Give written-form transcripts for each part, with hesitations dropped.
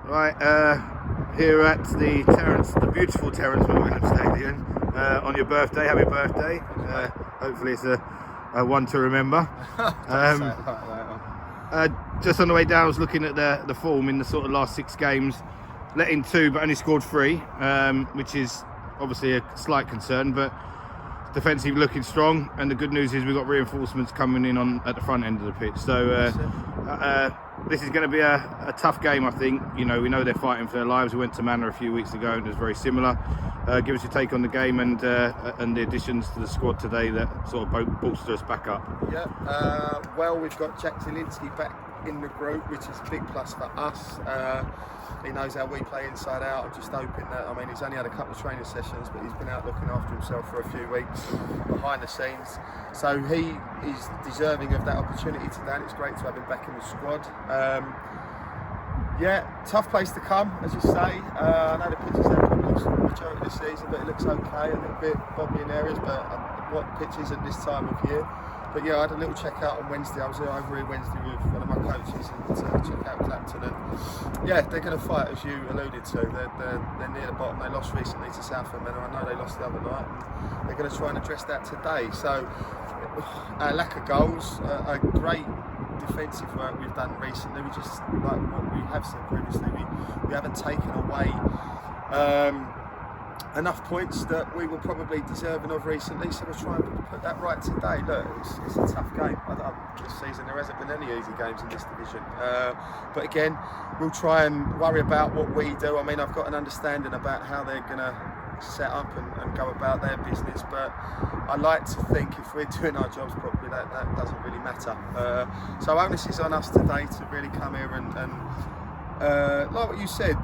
Right, here at the Terence, the beautiful Terence Williams Stadium, on your birthday. Happy birthday! Hopefully it's a one to remember. Just on the way down, I was looking at the form in the sort of last 6 games, let in 2 but only scored 3, which is obviously a slight concern, but defensive looking strong, and the good news is we've got reinforcements coming in at the front end of the pitch. So this is going to be a tough game, I think. You know, we know they're fighting for their lives. We went to Manor a few weeks ago and it was very similar. Give us your take on the game and the additions to the squad today that sort of bolster us back up. Yeah, well, we've got Jack Zielinski back in the group, which is a big plus for us. He knows how we play inside out. I'm just hoping that, I mean, he's only had a couple of training sessions, but he's been out looking after himself for a few weeks behind the scenes. So he is deserving of that opportunity today, and it's great to have him back in the squad. Yeah, tough place to come, as you say. I know the pitch is there problems for the majority of the season, but it looks okay, a little bit bubbly in areas, but what pitch is at this time of year. But yeah, I had a little check out on Wednesday. I was over here Wednesday with one of my coaches and to check out Clapton. And yeah, they're going to fight, as you alluded to. They're near the bottom. They lost recently to Southampton. I know they lost the other night. And they're going to try and address that today. So, a lack of goals, a great defensive work we've done recently. We just, like what we have said previously, we haven't taken away enough points that we were probably deserving of recently, so we'll try and put that right today. Look, it's a tough game. This season there hasn't been any easy games in this division, but again, we'll try and worry about what we do. I mean, I've got an understanding about how they're going to set up and go about their business, but I like to think if we're doing our jobs properly, that doesn't really matter. So onus is on us today to really come here and like what you said,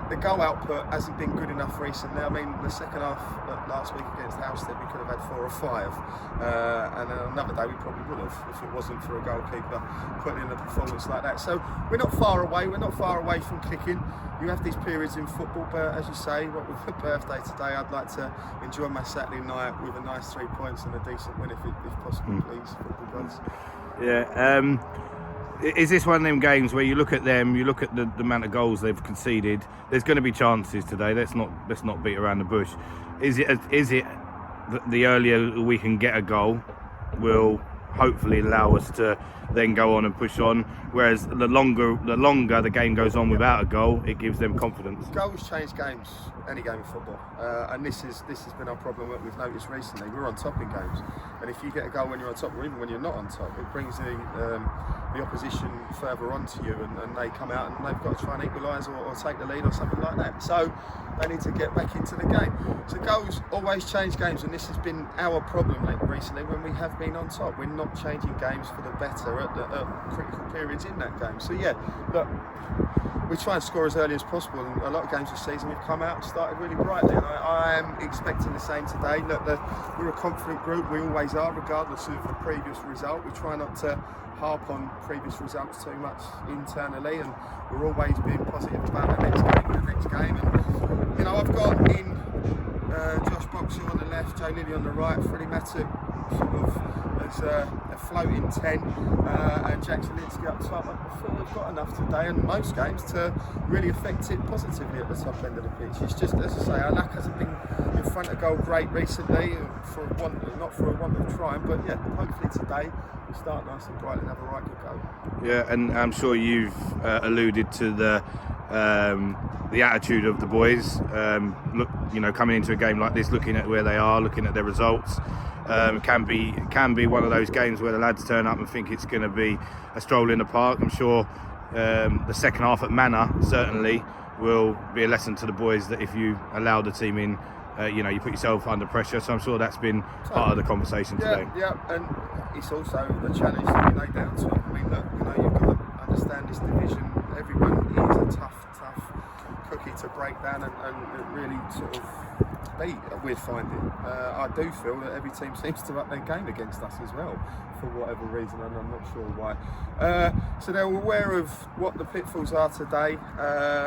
the goal output hasn't been good enough recently. I mean, the second half last week against Halstead, we could have had 4 or 5. And then another day we probably would have if it wasn't for a goalkeeper putting in a performance like that. So we're not far away. We're not far away from clicking. You have these periods in football, but as you say, what with a birthday today, I'd like to enjoy my Saturday night with a nice 3 points and a decent win if possible, please, football gods. Yeah. Is this one of them games where you look at them, you look at the amount of goals they've conceded? There's going to be chances today. Let's not beat around the bush. Is it the earlier we can get a goal will hopefully allow us to then go on and push on, whereas the longer the game goes on without a goal, it gives them confidence. Goals change games, any game of football, and this has been our problem that we've noticed recently. We're on top in games, and if you get a goal when you're on top, or even when you're not on top, it brings the opposition further onto you, and they come out and they've got to try and equalise or take the lead or something like that. So they need to get back into the game. So goals always change games, and this has been our problem recently when we have been on top. We're not changing games for the better at critical periods in that game. So yeah, look, we try and score as early as possible, and a lot of games this season we've come out and started really brightly, and I am expecting the same today. Look, we're a confident group, we always are, regardless of the previous result. We try not to harp on previous results too much internally, and we're always being positive about the next game. And you know, I've got in Josh Boxer on the left, Joe Lilly on the right, Freddie Mattock sort of as a floating 10, and Jack Zielinski up top. I feel we've got enough today and most games to really affect it positively at the top end of the pitch. It's just, as I say, our luck hasn't been in front of goal great recently, not for a want of trying, but yeah, hopefully today we start nice and bright and have a right good go. Yeah, and I'm sure you've alluded to the attitude of the boys. Look, you know, coming into a game like this, looking at where they are, looking at their results, can be one of those games where the lads turn up and think it's going to be a stroll in the park. I'm sure the second half at Manor certainly will be a lesson to the boys that if you allow the team in, you know, you put yourself under pressure. So I'm sure that's been part of the conversation today. Yeah, and it's also the challenge that we laid down to them. I mean, look, you know, you've got to understand this division. Everyone is a tough cookie to break down and really sort of beat, we're finding. I do feel that every team seems to up their game against us as well, for whatever reason, and I'm not sure why. So they're aware of what the pitfalls are today.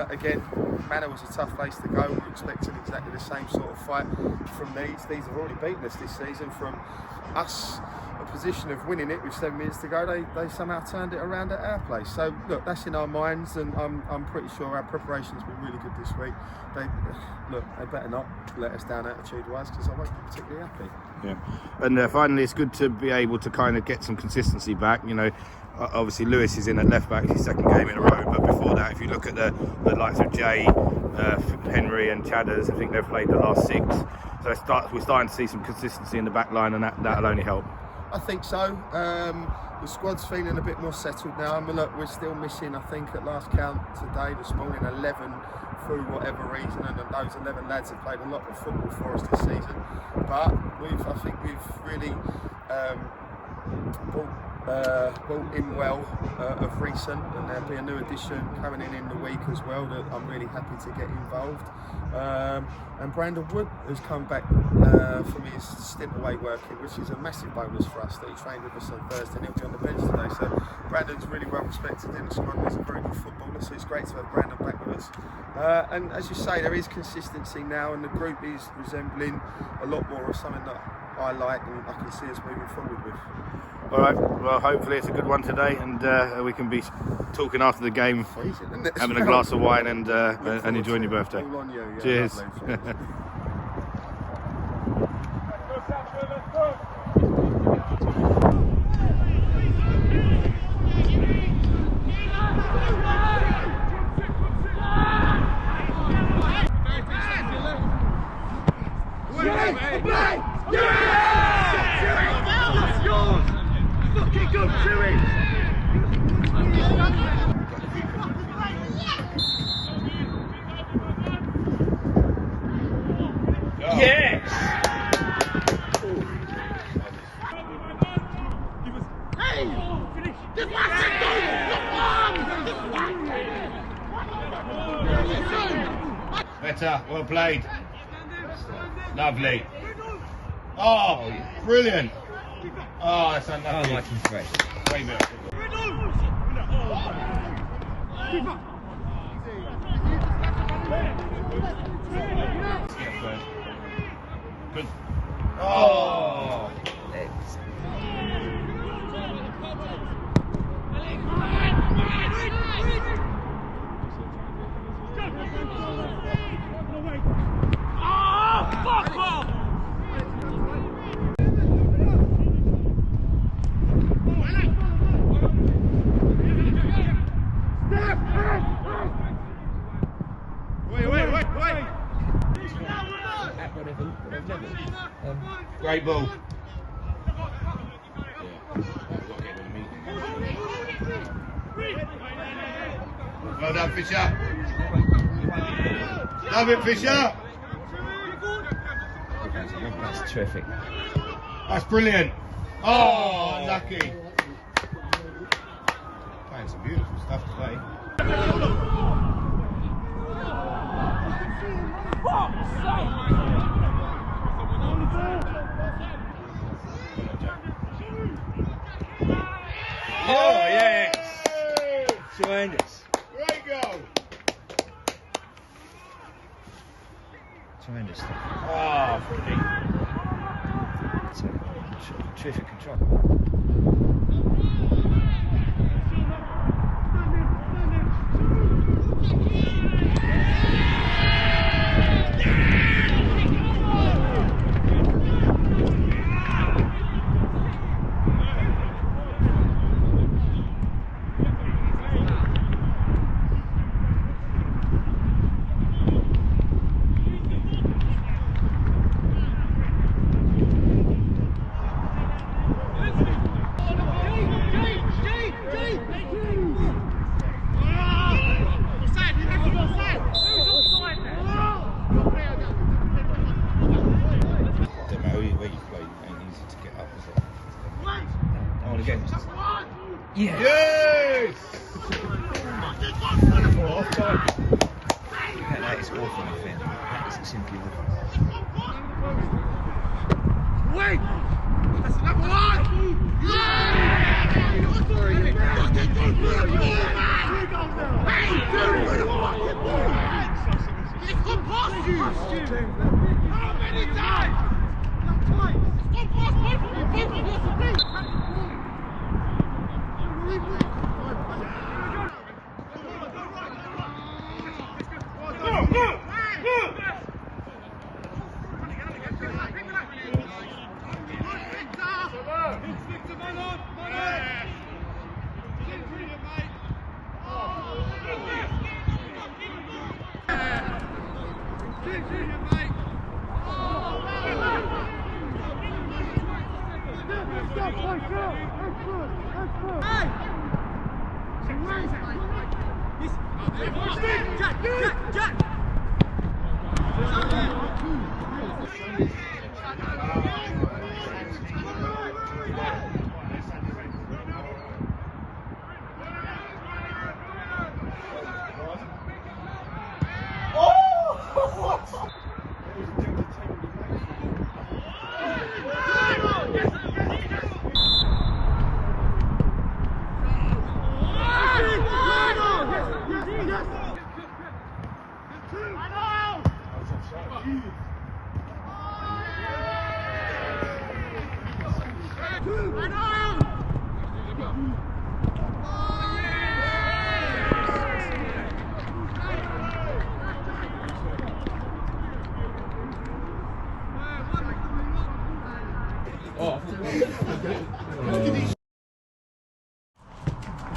Again, Manor was a tough place to go. We're expecting exactly the same sort of fight from these. These have already beaten us this season. From us a position of winning it with 7 minutes to go, they somehow turned it around at our place. So look, that's in our minds, and I'm pretty sure our preparation's been really good this week. They better not let us down attitude-wise, because I won't be particularly happy. Yeah, and finally, it's good to be able to kind of get some consistency back. You know, obviously Lewis is in at left back, his second game in a row. But before that, if you look at the likes of Jay, Henry, and Chadders, I think they've played the last 6. So we're starting to see some consistency in the back line, and that'll only help. I think so. The squad's feeling a bit more settled now. I mean, look, we're still missing, I think, at last count today, this morning, 11 through whatever reason, and those 11 lads have played a lot of football for us this season. But I think we've really brought in well of recent, and there'll be a new addition coming in the week as well that I'm really happy to get involved. And Brandon Wood has come back from his stint away working, which is a massive bonus for us, that he trained with us on Thursday and he'll be on the bench today. So Brandon's really well respected in the squad and he's a very good footballer, so it's great to have Brandon back with us. And as you say, there is consistency now, and the group is resembling a lot more of something that I like and I can see us moving forward with. All right, well, hopefully it's a good one today, and we can be talking after the game, having a glass of wine and enjoying your birthday. All on you, yeah, Cheers. lovely, Better, well played. Lovely. Oh, brilliant. Oh, that's unlucky. Oh, like he's fresh. Wait a minute. Good. Oh. Great ball. Well done, Fisher. Love it, Fisher. That's terrific. That's brilliant. Oh, unlucky. Playing some beautiful stuff today. Oh, yes! Tremendous. Great goal. Tremendous stuff. Oh, Terrific control. Yeah. Yes! Offside. That is awful, my friend. That is simply awful. Wait! That's another one! Yeah! It's gone past you! How many times? It's gone past both of you!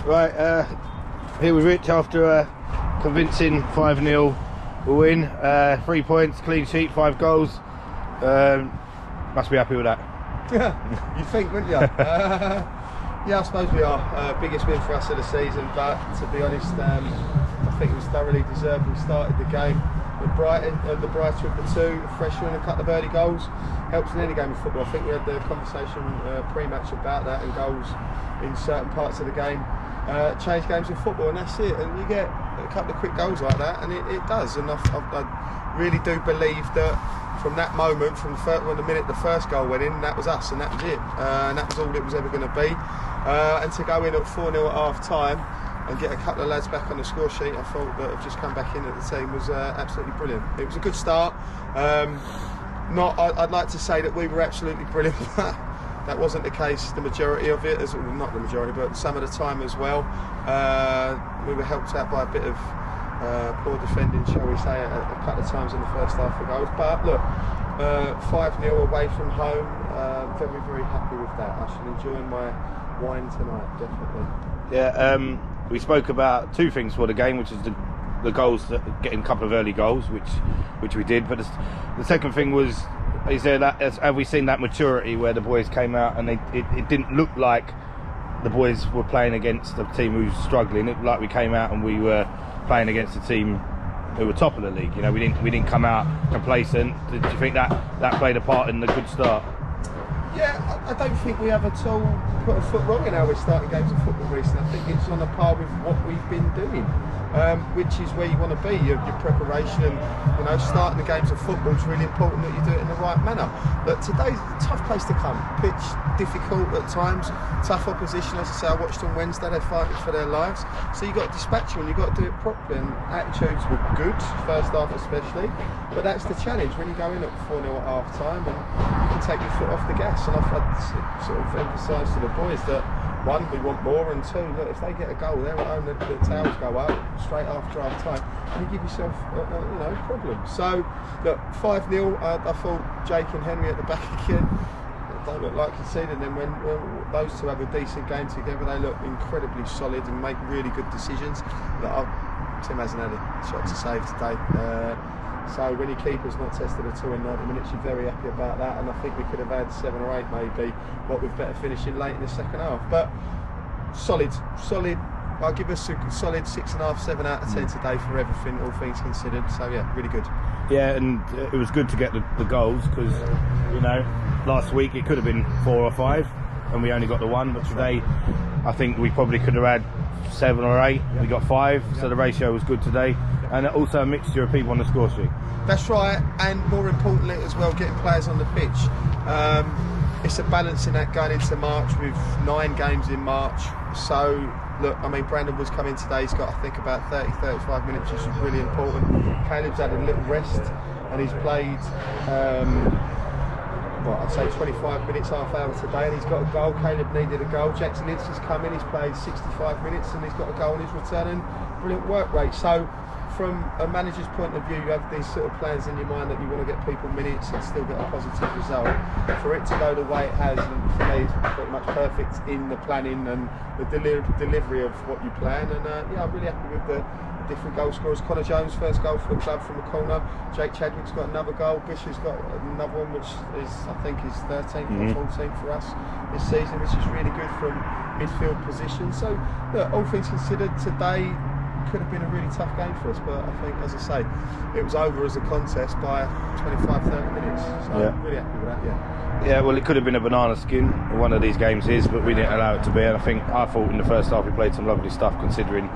Right, here with Rich after a convincing 5-0 win. 3 points, clean sheet, 5 goals. Must be happy with that. Yeah, you think, wouldn't you? Yeah, I suppose we are. Biggest win for us of the season, but to be honest, I think it was thoroughly deserved. We started the game with Brighton, the brighter of the two, the fresher and a couple of early goals. Helps in any game of football. I think we had the conversation pre-match about that, and goals in certain parts of the game change games of football, and that's it. And you get a couple of quick goals like that, and it does. And I really do believe that from that moment, from the minute the first goal went in, that was us, and that was it. And that was all it was ever going to be. And to go in at 4-0 at half time and get a couple of lads back on the score sheet, I thought that have just come back in at the team was absolutely brilliant. It was a good start. I'd like to say that we were absolutely brilliant. That wasn't the case the majority of it, not the majority, but some of the time as well. We were helped out by a bit of poor defending, shall we say, a couple of times in the first half of goals. But look, 5-0 away from home, very, very happy with that. I shall enjoy my wine tonight, definitely. Yeah, we spoke about 2 things for the game, which is the goals, getting a couple of early goals, which we did. But the second thing was, is there that, have we seen that maturity where the boys came out and it didn't look like the boys were playing against a team who was struggling. It looked like we came out and we were playing against a team who were top of the league. You know, we didn't come out complacent. Did you think that played a part in the good start? Yeah, I don't think we have at all put a foot wrong in how we're starting games of football recently. I think it's on a par with what we've been doing, which is where you want to be. Your preparation and starting the games of football is really important that you do it in the right manner. But today's a tough place to come. Pitch difficult at times, tough opposition. As I say, I watched on Wednesday, they're fighting for their lives. So you've got to dispatch them and you've got to do it properly. And attitudes were good, first half especially. But that's the challenge when you go in at 4-0 at half time and you can take your foot off the gas. And I've had sort of emphasised to the boys that 1, we want more, and 2, look, if they get a goal, they're at home, the tails go up straight after half time, and you give yourself a problem. So look, 5-0. I thought Jake and Henry at the back again don't look like conceded, and then when those two have a decent game together, they look incredibly solid and make really good decisions. Tim hasn't had a shot to save today. So when your keeper's not tested at all in 90 minutes, you're very happy about that, and I think we could have had 7 or 8 maybe, what with better finishing late in the second half. But solid. I'll give us a solid 6.5, 7 out of 10 today for everything, all things considered. So yeah, really good. Yeah, and it was good to get the goals because last week it could have been 4 or 5 and we only got the 1, but today I think we probably could have had 7 or 8. We got 5, so the ratio was good today, and also a mixture of people on the score sheet. That's right, and more importantly as well, getting players on the pitch. It's a balancing act going into March with 9 games in March. So look, I mean, Brandon was coming today, he's got I think about 30-35 minutes, which is really important. Caleb's had a little rest and he's played I'd say 25 minutes, half hour today, and he's got a goal. Caleb needed a goal. Jackson Ince has come in, he's played 65 minutes and he's got a goal on his return, and brilliant work rate. So from a manager's point of view, you have these sort of plans in your mind that you want to get people minutes and still get a positive result. For it to go the way it has, and for me, pretty much perfect in the planning and the delivery of what you plan. And yeah, I'm really happy with the different goal scorers. Connor Jones, first goal for the club from a corner. Jake Chadwick's got another goal. Bishop's got another one, which is, I think, his 13th or 14th for us this season, which is really good from midfield position. So, look, all things considered, today could have been a really tough game for us, but I think, as I say, it was over as a contest by 25-30 minutes. So Yeah. I'm really happy with that. Yeah, well, it could have been a banana skin. One of these games is, but we didn't allow it to be. And I thought in the first half we played some lovely stuff considering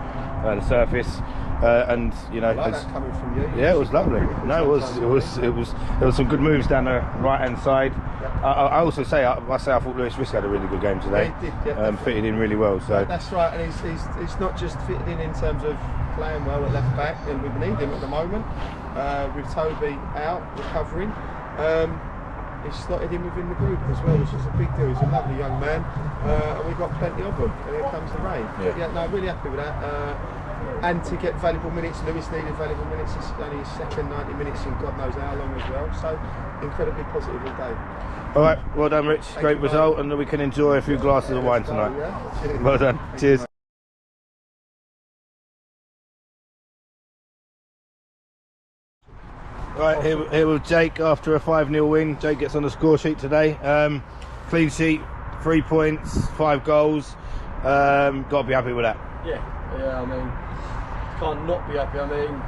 the surface. And you know, I like that coming from you. yeah, it was lovely. No, it was. There was some good moves down the right hand side. I also say I thought Lewis Risk had a really good game today. Yeah, he did, yeah. Fitted in really well. So that's right, and he's not just fitted in terms of playing well at left back, and we need him at the moment. With Toby out recovering, he's slotted in within the group as well, which is a big deal. He's a lovely young man, and we've got plenty of them. And here comes the rain. Yeah. No, really happy with that. And to get valuable minutes, Lewis needed valuable minutes. It's only his second 90 minutes in God knows how long as well. So incredibly positive all day. all right, well done, Rich. Great you, result, mate. and we can enjoy a few glasses of wine tonight. Yeah. Cheers. Well done. Thank you, Cheers. mate. Right, here with Jake after a 5-0 win. Jake gets on the score sheet today. Clean sheet, 3 points, 5 goals. Got to be happy with that. Yeah, I mean, can't not be happy. I mean,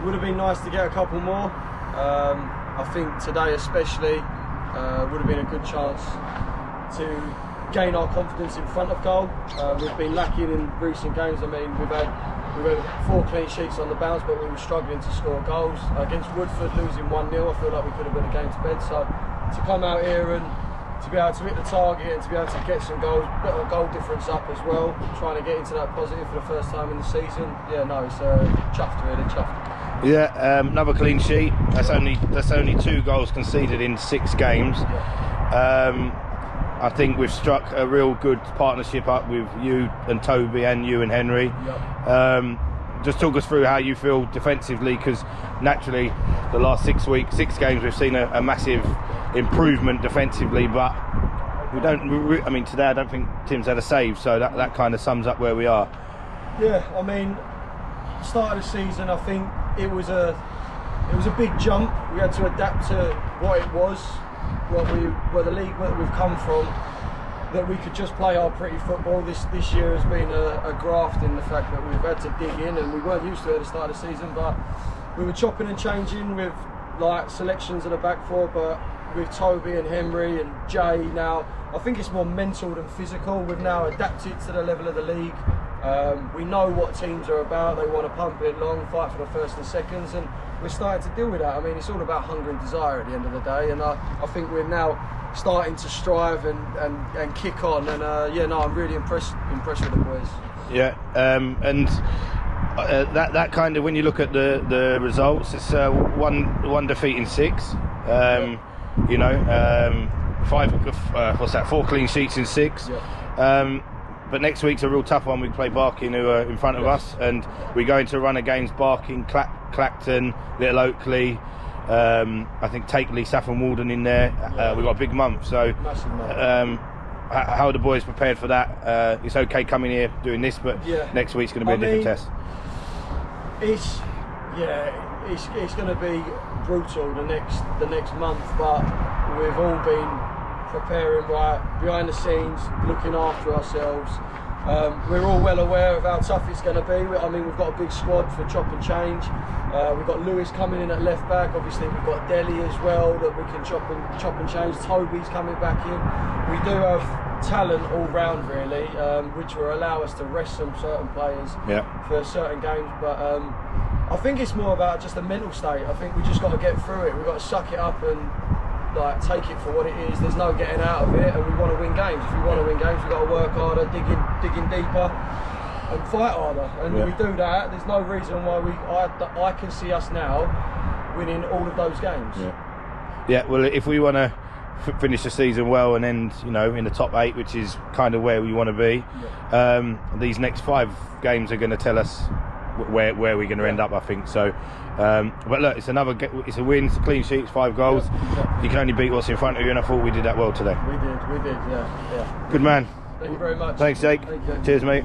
would have been nice to get a couple more. I think today especially would have been a good chance to gain our confidence in front of goal. We've been lacking in recent games. I mean, we've had 4 clean sheets on the bounce, but we were struggling to score goals. Against Woodford, losing 1-0, I feel like we could have put a game to bed. So to come out here and to be able to hit the target and to be able to get some goals, bit of a goal difference up as well, trying to get into that positive for the first time in the season. Yeah, no, it's chuffed, really, chuffed. Yeah, another clean sheet. That's only 2 goals conceded in 6 games. I think we've struck a real good partnership up with you and Toby and you and Henry. Just talk us through how you feel defensively, because naturally the last 6 games we've seen a massive improvement defensively, but we don't. I mean, today I don't think Tim's had a save, so that kind of sums up where we are. Yeah, I mean, start of the season, I think it was a big jump. We had to adapt to what it was, where the league where we've come from, that we could just play our pretty football. This year has been a graft in the fact that we've had to dig in, and we weren't used to it at the start of the season, but we were chopping and changing with like selections at the back four, but with Toby and Henry and Jay now, I think it's more mental than physical. We've now adapted to the level of the league. We know what teams are about. They want to pump it long, fight for the first and seconds, and we're starting to deal with that. I mean, it's all about hunger and desire at the end of the day, and I think we're now starting to strive and kick on. And I'm really impressed with the boys. Yeah, and that kind of, when you look at the results, it's one defeat in 6. You know, 4 clean sheets in 6. Yeah. But next week's a real tough one. We play Barking, who are in front of us, and we go into a run against Barking, Clapton, Little Oakley, I think Takeley, Saffron Walden in there. We've got a big month, so how are the boys prepared for that? It's okay coming here doing this, but next week's going to be a different test. It's going to be brutal the next month, but we've all been preparing right behind the scenes, looking after ourselves. We're all well aware of how tough it's going to be. I mean, we've got a big squad for chop and change. We've got Lewis coming in at left back. Obviously, we've got Deli as well that we can chop and change. Toby's coming back in. We do have talent all round, really, which will allow us to rest some certain players for certain games. But I think it's more about just a mental state. I think we just got to get through it. We've got to suck it up and take it for what it is. There's no getting out of it, and we want to win games. If we want to win games, we've got to work harder, digging deeper, and fight harder. And we do that. There's no reason why I can see us now winning all of those games. Yeah. Well, if we want to finish the season well and end, in the top 8, which is kind of where we want to be, these next 5 games are going to tell us where we're going to end up, I think. So, but look, it's a win, it's a clean sheet, it's 5 goals. Yeah. You can only beat what's in front of you, and I thought we did that well today. We did, yeah. Good man. Thank you very much. Thanks, Jake. Thank you. Cheers, mate.